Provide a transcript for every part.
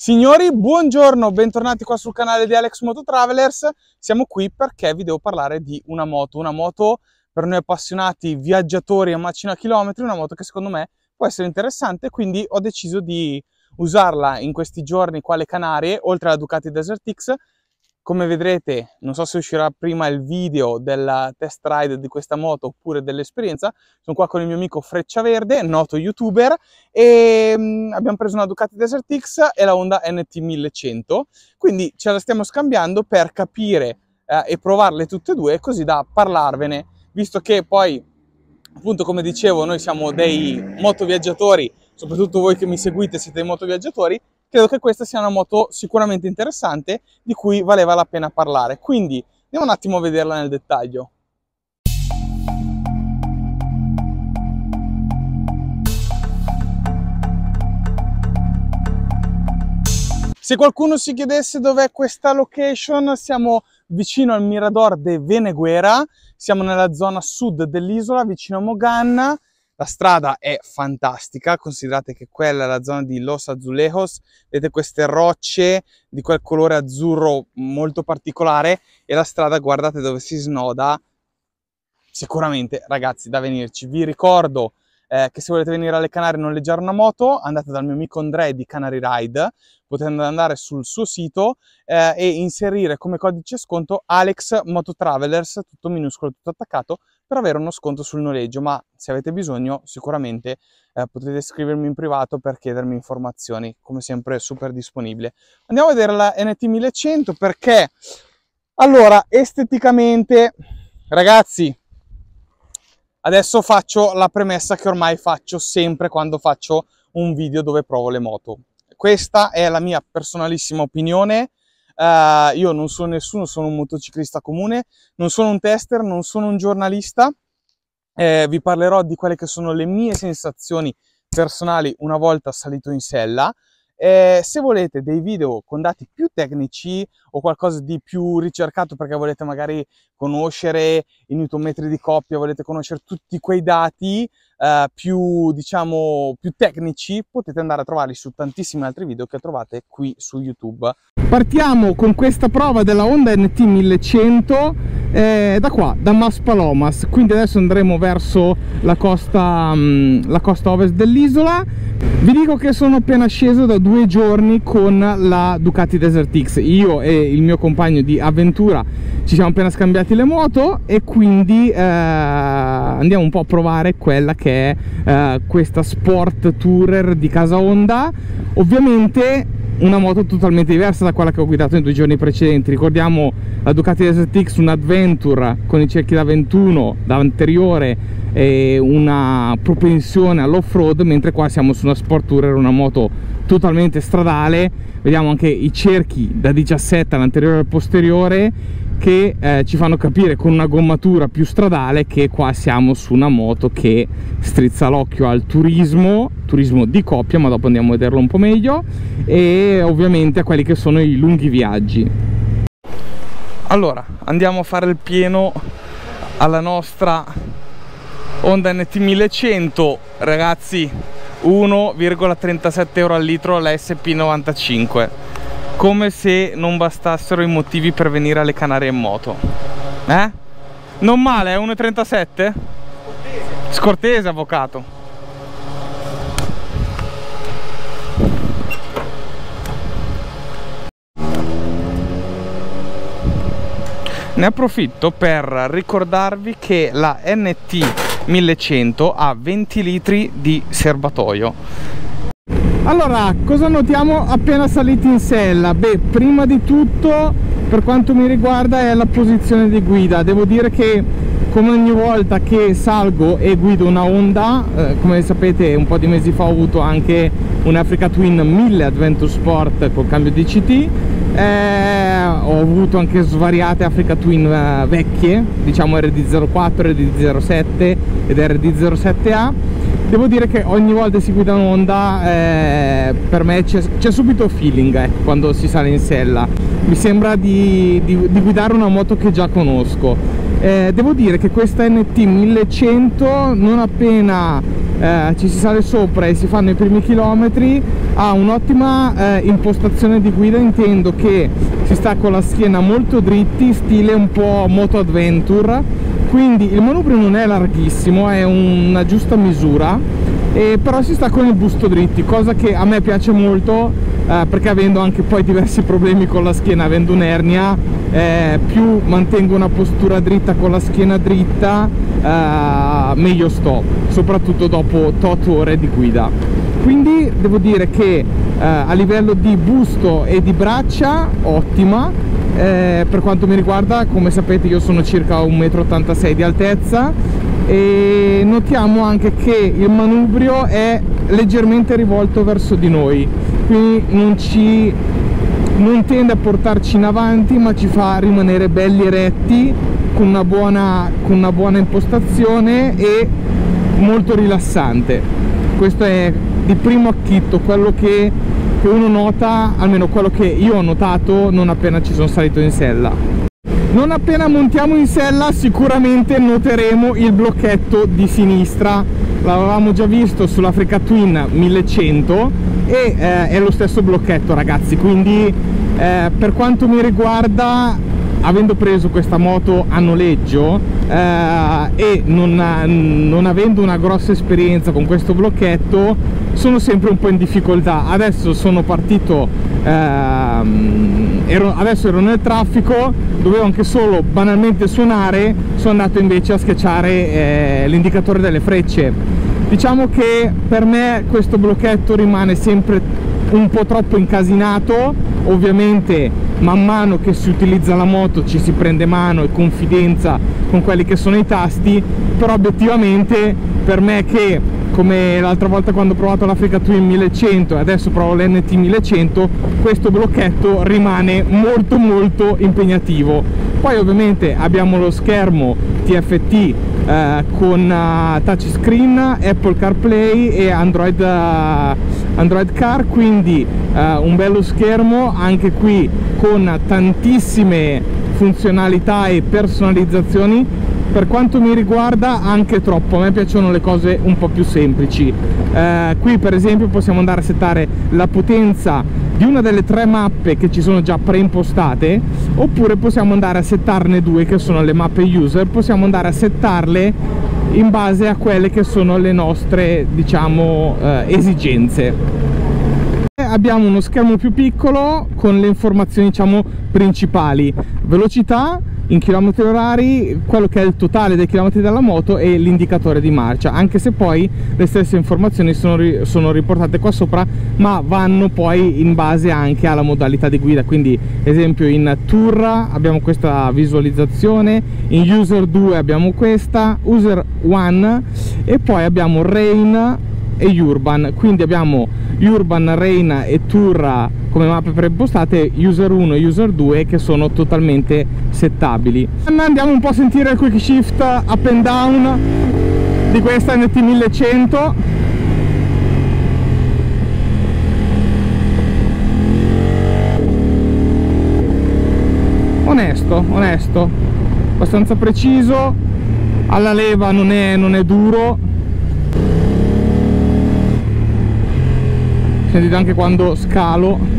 Signori, buongiorno, bentornati qua sul canale di Alex Moto Travelers. Siamo qui perché vi devo parlare di una moto per noi appassionati viaggiatori a macina chilometri, una moto che secondo me può essere interessante, quindi ho deciso di usarla in questi giorni qua alle Canarie, oltre alla Ducati Desert X. Come vedrete, non so se uscirà prima il video del test ride di questa moto oppure dell'esperienza. Sono qua con il mio amico Freccia Verde, noto youtuber, e abbiamo preso una Ducati Desert X e la Honda NT 1100, quindi ce la stiamo scambiando per capire e provarle tutte e due, così da parlarvene, visto che poi, appunto, come dicevo, noi siamo dei motoviaggiatori, soprattutto voi che mi seguite siete dei motoviaggiatori. Credo che questa sia una moto sicuramente interessante di cui valeva la pena parlare, quindi andiamo un attimo a vederla nel dettaglio. Se qualcuno si chiedesse dov'è questa location, siamo vicino al Mirador de Veneguera, siamo nella zona sud dell'isola, vicino a Mogan. La strada è fantastica, considerate che quella è la zona di Los Azulejos, vedete queste rocce di quel colore azzurro molto particolare e la strada, guardate dove si snoda, sicuramente ragazzi da venirci. Vi ricordo che se volete venire alle Canarie e noleggiare una moto, andate dal mio amico Andrea di Canary Ride, potete andare sul suo sito e inserire come codice sconto Alex Moto Travelers, tutto minuscolo, tutto attaccato, per avere uno sconto sul noleggio. Ma se avete bisogno sicuramente potete scrivermi in privato per chiedermi informazioni, come sempre super disponibile. Andiamo a vedere la NT 1100 perché, allora, esteticamente, ragazzi, adesso faccio la premessa che ormai faccio sempre quando faccio un video dove provo le moto. Questa è la mia personalissima opinione. Io non sono nessuno, sono un motociclista comune, non sono un tester, non sono un giornalista. Vi parlerò di quelle che sono le mie sensazioni personali una volta salito in sella. Se volete dei video con dati più tecnici o qualcosa di più ricercato perché volete magari conoscere i newtonmetri di coppia, volete conoscere tutti quei dati più, diciamo, più tecnici, potete andare a trovarli su tantissimi altri video che trovate qui su YouTube. Partiamo con questa prova della Honda NT 1100 da qua, da Maspalomas, quindi adesso andremo verso la costa ovest dell'isola. Vi dico che sono appena sceso da 2 giorni con la Ducati Desert X. Io e il mio compagno di avventura ci siamo appena scambiati le moto e quindi andiamo un po' a provare quella che è questa Sport Tourer di casa Honda. Ovviamente una moto totalmente diversa da quella che ho guidato nei 2 giorni precedenti. Ricordiamo la Ducati Desert X, un Adventure con i cerchi da 21 da anteriore e una propensione all'off-road, mentre qua siamo su una Sport Tourer, una moto totalmente stradale. Vediamo anche i cerchi da 17 all'anteriore e al posteriore che ci fanno capire con una gommatura più stradale che qua siamo su una moto che strizza l'occhio al turismo di coppia, ma dopo andiamo a vederlo un po' meglio, e ovviamente a quelli che sono i lunghi viaggi. Allora, andiamo a fare il pieno alla nostra Honda NT 1100, ragazzi, 1,37 euro al litro la SP95. Come se non bastassero i motivi per venire alle Canarie in moto. Non male, è 1,37? Scortese, avvocato. Ne approfitto per ricordarvi che la NT 1100 ha 20 litri di serbatoio. Allora, cosa notiamo appena saliti in sella? Beh, prima di tutto, per quanto mi riguarda, è la posizione di guida. Devo dire che, come ogni volta che salgo e guido una Honda, come sapete un po' di mesi fa ho avuto anche un Africa Twin 1000 Adventure Sport col cambio DCT, ho avuto anche svariate Africa Twin vecchie, diciamo RD04, RD07 ed RD07A. Devo dire che ogni volta che si guida un'Honda per me c'è subito feeling quando si sale in sella. Mi sembra di guidare una moto che già conosco. Devo dire che questa NT 1100 non appena ci si sale sopra e si fanno i primi chilometri, ha un'ottima impostazione di guida, intendo che si sta con la schiena molto dritti, stile un po' moto adventure, quindi il manubrio non è larghissimo, è una giusta misura, però si sta con il busto dritti, cosa che a me piace molto, perché avendo anche poi diversi problemi con la schiena, avendo un'ernia, più mantengo una postura dritta con la schiena dritta, meglio sto, soprattutto dopo 8 ore di guida. Quindi devo dire che a livello di busto e di braccia ottima. Per quanto mi riguarda, come sapete, io sono circa 1,86 m di altezza, e notiamo anche che il manubrio è leggermente rivolto verso di noi, quindi non tende a portarci in avanti, ma ci fa rimanere belli eretti, con una buona impostazione e molto rilassante. Questo è di primo acchito quello che uno nota, almeno quello che io ho notato non appena ci sono salito in sella. Non appena montiamo in sella sicuramente noteremo il blocchetto di sinistra, l'avevamo già visto sull'Africa Twin 1100 e è lo stesso blocchetto, ragazzi, quindi per quanto mi riguarda, avendo preso questa moto a noleggio e non avendo una grossa esperienza con questo blocchetto, sono sempre un po' in difficoltà. Adesso sono partito, adesso ero nel traffico, dovevo anche solo banalmente suonare, sono andato invece a schiacciare l'indicatore delle frecce. Diciamo che per me questo blocchetto rimane sempre un po' troppo incasinato. Ovviamente man mano che si utilizza la moto ci si prende mano e confidenza con quelli che sono i tasti, però obiettivamente per me, che come l'altra volta quando ho provato l'Africa Twin 1100 e adesso provo l'NT 1100, questo blocchetto rimane molto molto impegnativo. Poi ovviamente abbiamo lo schermo TFT con touchscreen, Apple CarPlay e Android Car, quindi un bello schermo anche qui con tantissime funzionalità e personalizzazioni. Per quanto mi riguarda anche troppo, a me piacciono le cose un po' più semplici. Qui per esempio possiamo andare a settare la potenza di una delle 3 mappe che ci sono già preimpostate, oppure possiamo andare a settarne 2 che sono le mappe user, possiamo andare a settarle in base a quelle che sono le nostre, diciamo, esigenze. Abbiamo uno schermo più piccolo con le informazioni, diciamo, principali: velocità in chilometri orari, quello che è il totale dei chilometri della moto e l'indicatore di marcia, anche se poi le stesse informazioni sono riportate qua sopra, ma vanno poi in base anche alla modalità di guida. Quindi esempio in Tour abbiamo questa visualizzazione, in User 2 abbiamo questa, User 1, e poi abbiamo Rain e Urban. Quindi abbiamo Urban, Rain e Tour come mappe preimpostate, User 1 e User 2 che sono totalmente settabili. Andiamo un po' a sentire il quick shift up and down di questa NT 1100. Onesto, abbastanza preciso, alla leva non è duro. Sentite anche quando scalo.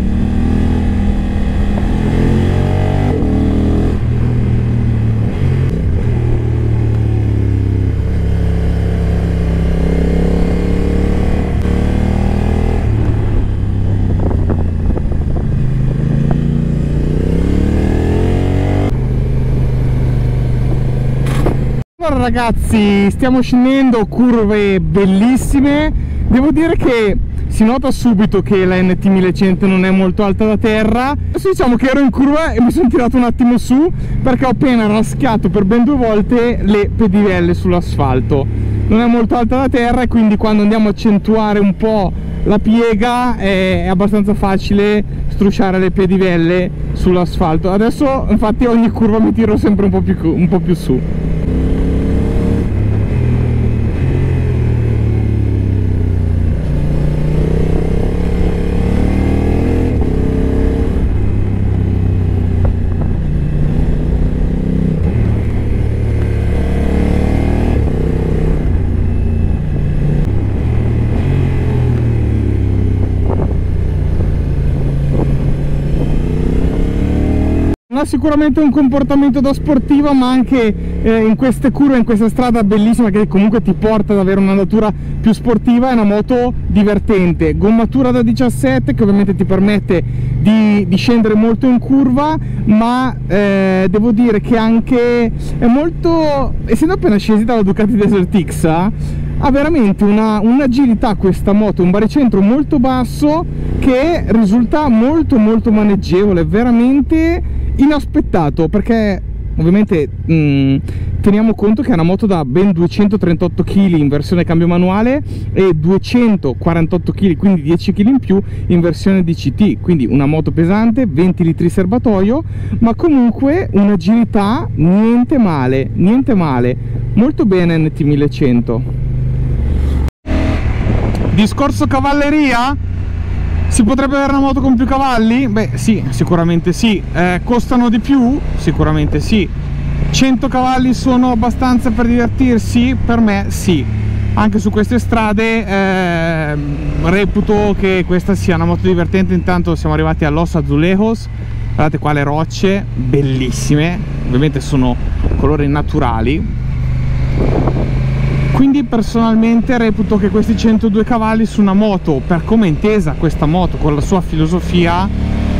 Allora ragazzi, stiamo scendendo, curve bellissime. Devo dire che si nota subito che la NT 1100 non è molto alta da terra. Adesso diciamo che ero in curva e mi sono tirato un attimo su perché ho appena raschiato per ben 2 volte le pedivelle sull'asfalto. Non è molto alta da terra e quindi quando andiamo a accentuare un po' la piega è abbastanza facile strusciare le pedivelle sull'asfalto. Adesso infatti ogni curva mi tiro sempre un po' più su. ha sicuramente un comportamento da sportiva, ma anche in queste curve, in questa strada bellissima che comunque ti porta ad avere un'andatura più sportiva. È una moto divertente, gommatura da 17 che ovviamente ti permette di scendere molto in curva, ma devo dire che anche è molto, essendo appena scesi dalla Ducati Desert X, ha veramente un'agilità questa moto, un baricentro molto basso che risulta molto maneggevole, veramente inaspettato, perché ovviamente teniamo conto che è una moto da ben 238 kg in versione cambio manuale e 248 kg, quindi 10 kg in più in versione DCT, quindi una moto pesante, 20 litri serbatoio, ma comunque un'agilità niente male, molto bene NT 1100. Discorso cavalleria? Si potrebbe avere una moto con più cavalli? Beh sì, sicuramente sì. Costano di più? Sicuramente sì. 100 cavalli sono abbastanza per divertirsi? Per me sì. Anche su queste strade reputo che questa sia una moto divertente. Intanto siamo arrivati a Los Azulejos. Guardate qua le rocce, bellissime. Ovviamente sono colori naturali. Quindi personalmente reputo che questi 102 cavalli su una moto, per come è intesa questa moto con la sua filosofia,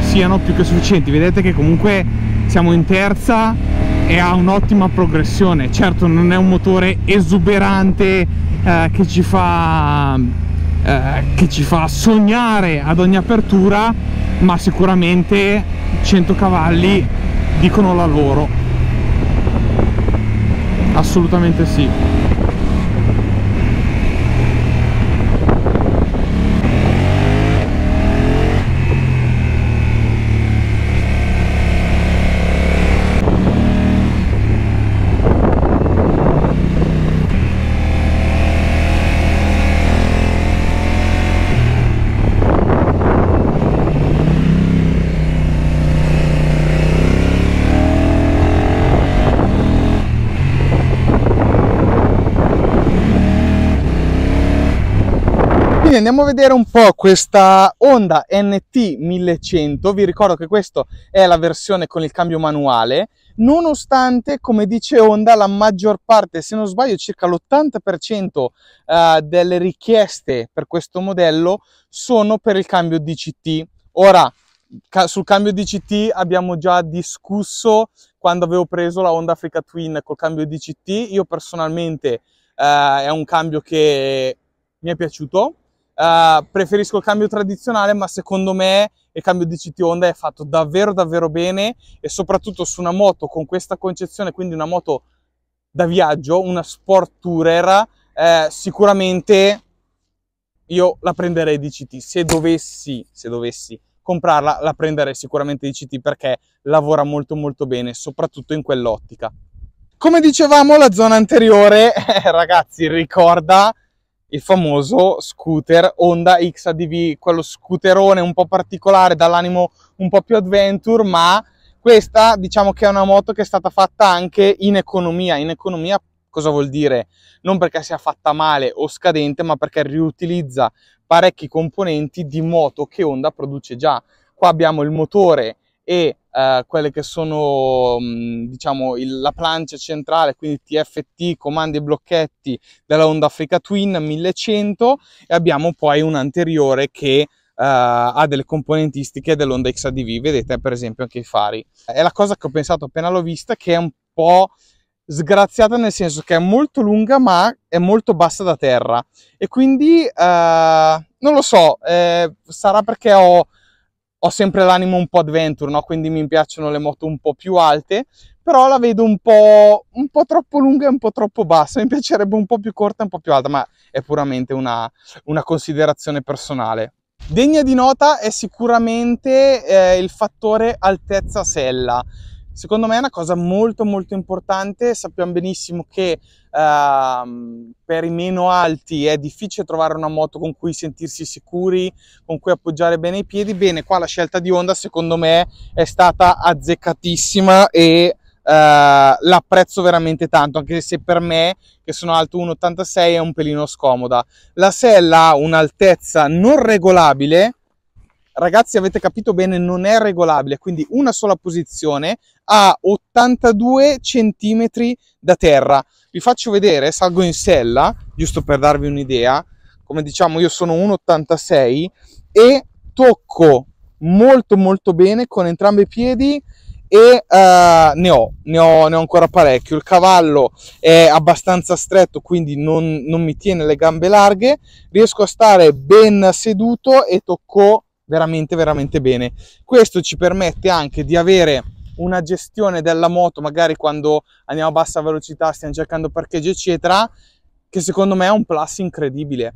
siano più che sufficienti. Vedete che comunque siamo in terza e ha un'ottima progressione. Certo non è un motore esuberante che ci fa sognare ad ogni apertura, ma sicuramente 100 cavalli dicono la loro. Assolutamente sì. Quindi andiamo a vedere un po' questa Honda NT 1100. Vi ricordo che questa è la versione con il cambio manuale, nonostante, come dice Honda, la maggior parte, se non sbaglio circa l'80% delle richieste per questo modello sono per il cambio DCT. Ora, sul cambio DCT abbiamo già discusso quando avevo preso la Honda Africa Twin col cambio DCT. Io personalmente è un cambio che mi è piaciuto. Preferisco il cambio tradizionale, ma secondo me il cambio DCT Honda è fatto davvero bene, e soprattutto su una moto con questa concezione, quindi una moto da viaggio, una sport tourer, sicuramente io la prenderei DCT. Se dovessi comprarla, la prenderei sicuramente DCT, perché lavora molto bene, soprattutto in quell'ottica. Come dicevamo, la zona anteriore ragazzi ricorda il famoso scooter Honda XADV, quello scooterone un po' particolare, dall'animo un po' più adventure, ma questa diciamo che è una moto che è stata fatta anche in economia. In economia cosa vuol dire? Non perché sia fatta male o scadente, ma perché riutilizza parecchi componenti di moto che Honda produce già. Qua abbiamo il motore e quelle che sono diciamo la plancia centrale, quindi TFT, comandi e blocchetti della Honda Africa Twin 1100, e abbiamo poi un anteriore che ha delle componentistiche dell'Honda XADV. Vedete per esempio anche i fari. È la cosa che ho pensato appena l'ho vista, che è un po' sgraziata, nel senso che è molto lunga ma è molto bassa da terra, e quindi non lo so, sarà perché ho sempre l'animo un po' adventure, no? Quindi mi piacciono le moto un po' più alte, però la vedo un po' troppo lunga e un po' troppo bassa. Mi piacerebbe un po' più corta e un po' più alta, ma è puramente una considerazione personale. Degna di nota è sicuramente il fattore altezza sella. Secondo me è una cosa molto importante. Sappiamo benissimo che per i meno alti è difficile trovare una moto con cui sentirsi sicuri, con cui appoggiare bene i piedi. Bene, qua la scelta di Honda secondo me è stata azzeccatissima e l'apprezzo veramente tanto, anche se per me, che sono alto 1,86, è un pelino scomoda. La sella ha un'altezza non regolabile, ragazzi, avete capito bene, non è regolabile, quindi una sola posizione a 82 centimetri da terra. Vi faccio vedere, salgo in sella, giusto per darvi un'idea. Come diciamo, io sono 1,86 e tocco molto molto bene con entrambi i piedi e ne ho ancora parecchio. Il cavallo è abbastanza stretto, quindi non mi tiene le gambe larghe, riesco a stare ben seduto e tocco veramente veramente bene. Questo ci permette anche di avere una gestione della moto, magari quando andiamo a bassa velocità, stiamo cercando parcheggio eccetera, che secondo me è un plus incredibile.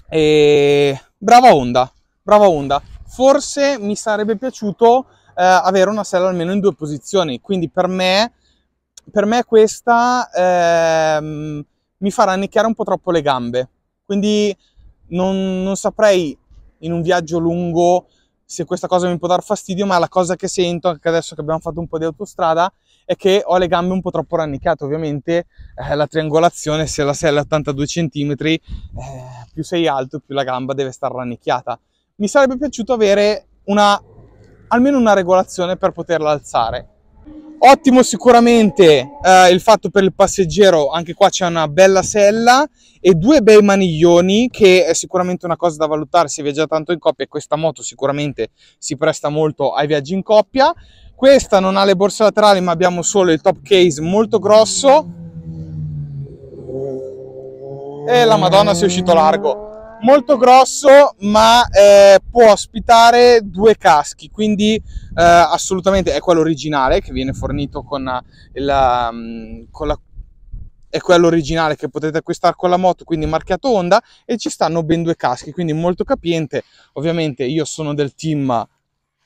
E brava Honda, brava Honda. Forse mi sarebbe piaciuto avere una sella almeno in 2 posizioni, quindi per me questa mi fa rannicchiare un po' troppo le gambe, quindi non saprei in un viaggio lungo se questa cosa mi può dar fastidio, ma la cosa che sento anche adesso che abbiamo fatto un po' di autostrada è che ho le gambe un po' troppo rannicchiate. Ovviamente la triangolazione, se la sella è 82 cm, più sei alto più la gamba deve stare rannicchiata. Mi sarebbe piaciuto avere almeno una regolazione per poterla alzare. Ottimo sicuramente il fatto per il passeggero, anche qua c'è una bella sella e 2 bei maniglioni, che è sicuramente una cosa da valutare se viaggia tanto in coppia, e questa moto sicuramente si presta molto ai viaggi in coppia. Questa non ha le borse laterali, ma abbiamo solo il top case molto grosso e la Madonna si è uscito largo. Molto grosso, ma può ospitare 2 caschi, quindi assolutamente è quello originale che viene fornito è quello originale che potete acquistare con la moto, quindi marchiato Honda, e ci stanno ben 2 caschi, quindi molto capiente. Ovviamente io sono del team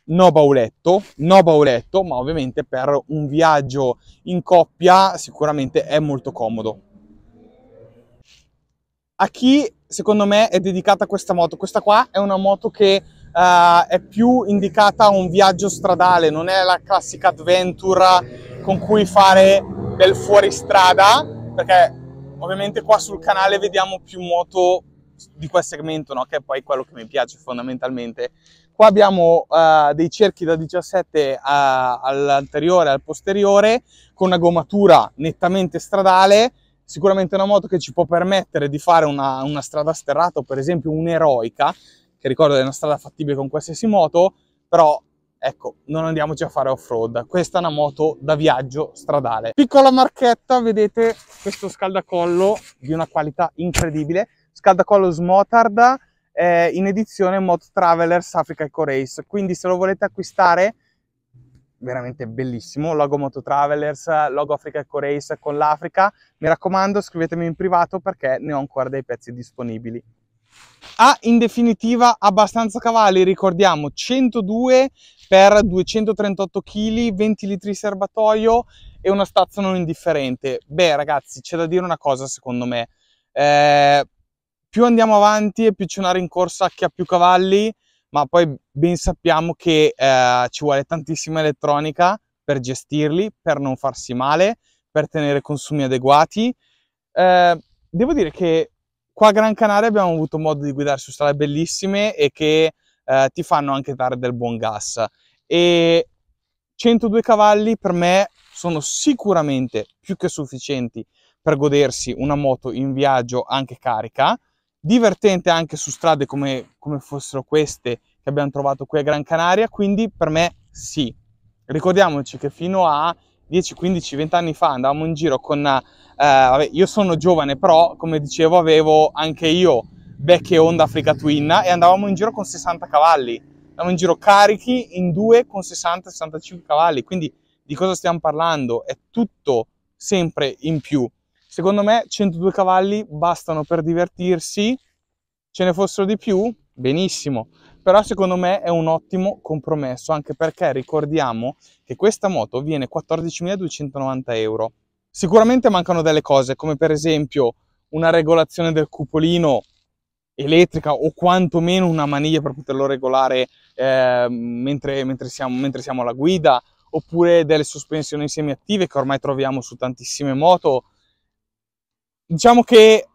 no bauletto, ma ovviamente per un viaggio in coppia sicuramente è molto comodo. A chi secondo me è dedicata questa moto? Questa qua è una moto che è più indicata a un viaggio stradale, non è la classica adventure con cui fare del fuoristrada, perché ovviamente qua sul canale vediamo più moto di quel segmento, no? Che è poi quello che mi piace fondamentalmente. Qua abbiamo dei cerchi da 17 all'anteriore e al posteriore, con una gommatura nettamente stradale. Sicuramente una moto che ci può permettere di fare una strada sterrata, o per esempio un'eroica, che ricordo è una strada fattibile con qualsiasi moto, però ecco, non andiamoci a fare off-road. Questa è una moto da viaggio stradale. Piccola marchetta, vedete questo scaldacollo di una qualità incredibile, scaldacollo Smotard, in edizione Moto Travelers Africa Eco Race, quindi se lo volete acquistare, veramente bellissimo, logo Moto Travelers, logo Africa Eco Race con l'Africa. Mi raccomando, scrivetemi in privato perché ne ho ancora dei pezzi disponibili. In definitiva abbastanza cavalli, ricordiamo 102 per 238 kg, 20 litri serbatoio e una stazza non indifferente. Beh ragazzi, c'è da dire una cosa secondo me, più andiamo avanti e più c'è una rincorsa che ha più cavalli, ma poi ben sappiamo che ci vuole tantissima elettronica per gestirli, per non farsi male, per tenere consumi adeguati. Devo dire che qua a Gran Canaria abbiamo avuto modo di guidare su strade bellissime e che ti fanno anche dare del buon gas. E 102 cavalli per me sono sicuramente più che sufficienti per godersi una moto in viaggio anche carica, divertente anche su strade come fossero queste che abbiamo trovato qui a Gran Canaria, quindi per me sì. Ricordiamoci che fino a 10, 15, 20 anni fa andavamo in giro con, vabbè, io sono giovane, però come dicevo avevo anche io vecchie Honda Africa Twin e andavamo in giro con 60 cavalli, andavamo in giro carichi in 2 con 60-65 cavalli, quindi di cosa stiamo parlando? È tutto sempre in più. Secondo me 102 cavalli bastano per divertirsi, ce ne fossero di più? Benissimo, però secondo me è un ottimo compromesso, anche perché ricordiamo che questa moto viene 14.290 euro. Sicuramente mancano delle cose, come per esempio una regolazione del cupolino elettrica o quantomeno una maniglia per poterlo regolare mentre siamo alla guida, oppure delle sospensioni semiattive che ormai troviamo su tantissime moto. Diciamo che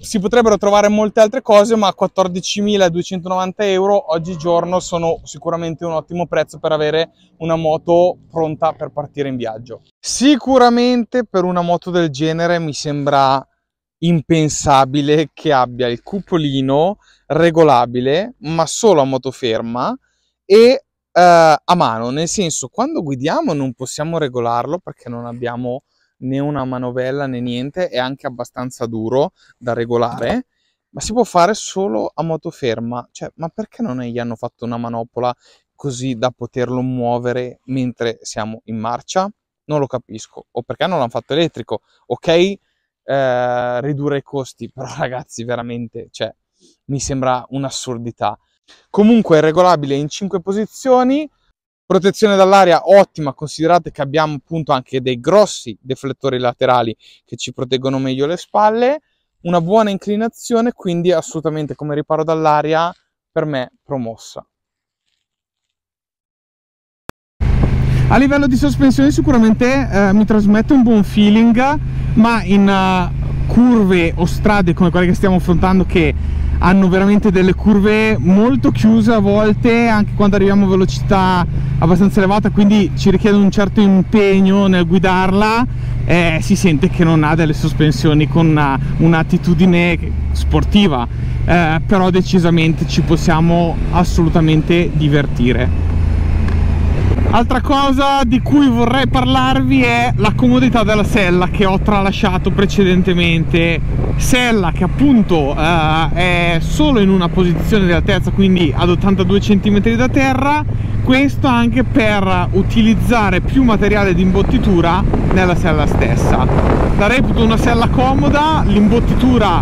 si potrebbero trovare molte altre cose, ma 14.290 euro oggigiorno sono sicuramente un ottimo prezzo per avere una moto pronta per partire in viaggio. Sicuramente per una moto del genere mi sembra impensabile che abbia il cupolino regolabile, ma solo a moto ferma e a mano, nel senso, quando guidiamo non possiamo regolarlo perché non abbiamo né una manovella né niente, è anche abbastanza duro da regolare, ma si può fare solo a moto ferma. Cioè, ma perché non gli hanno fatto una manopola così da poterlo muovere mentre siamo in marcia? Non lo capisco. O perché non l'hanno fatto elettrico? Ok, ridurre i costi, però ragazzi, veramente, cioè, mi sembra un'assurdità. Comunque è regolabile in 5 posizioni, protezione dall'aria ottima, considerate che abbiamo appunto anche dei grossi deflettori laterali che ci proteggono meglio le spalle, una buona inclinazione, quindi assolutamente come riparo dall'aria per me promossa. A livello di sospensione sicuramente mi trasmette un buon feeling, ma in curve o strade come quelle che stiamo affrontando, che hanno veramente delle curve molto chiuse a volte, anche quando arriviamo a velocità abbastanza elevata, quindi ci richiede un certo impegno nel guidarla, si sente che non ha delle sospensioni con un'attitudine sportiva, però decisamente ci possiamo assolutamente divertire. Altra cosa di cui vorrei parlarvi è la comodità della sella che ho tralasciato precedentemente. Sella che appunto è solo in una posizione di altezza, quindi ad 82 cm da terra, questo anche per utilizzare più materiale di imbottitura nella sella stessa. La reputo una sella comoda, l'imbottitura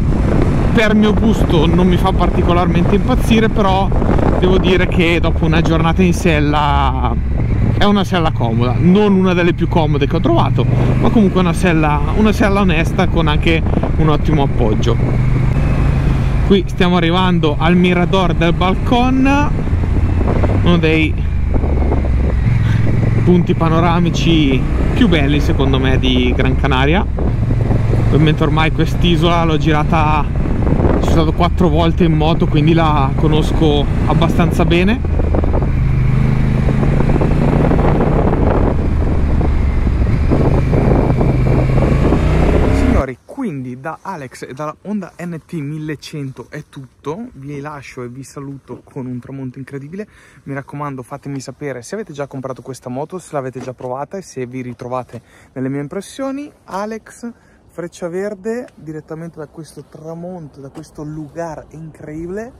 per mio gusto non mi fa particolarmente impazzire, però devo dire che dopo una giornata in sella è una sella comoda, non una delle più comode che ho trovato, ma comunque una sella onesta con anche un ottimo appoggio. Qui stiamo arrivando al Mirador del Balcón, uno dei punti panoramici più belli secondo me di Gran Canaria. Ovviamente ormai quest'isola l'ho girata, sono stato 4 volte in moto, quindi la conosco abbastanza bene. Quindi da Alex e dalla Honda NT 1100 è tutto, vi lascio e vi saluto con un tramonto incredibile. Mi raccomando, fatemi sapere se avete già comprato questa moto, se l'avete già provata e se vi ritrovate nelle mie impressioni. Alex, Freccia Verde, direttamente da questo tramonto, da questo lugar incredibile.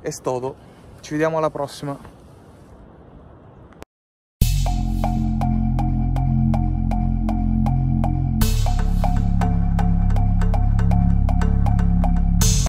È todo, ci vediamo alla prossima.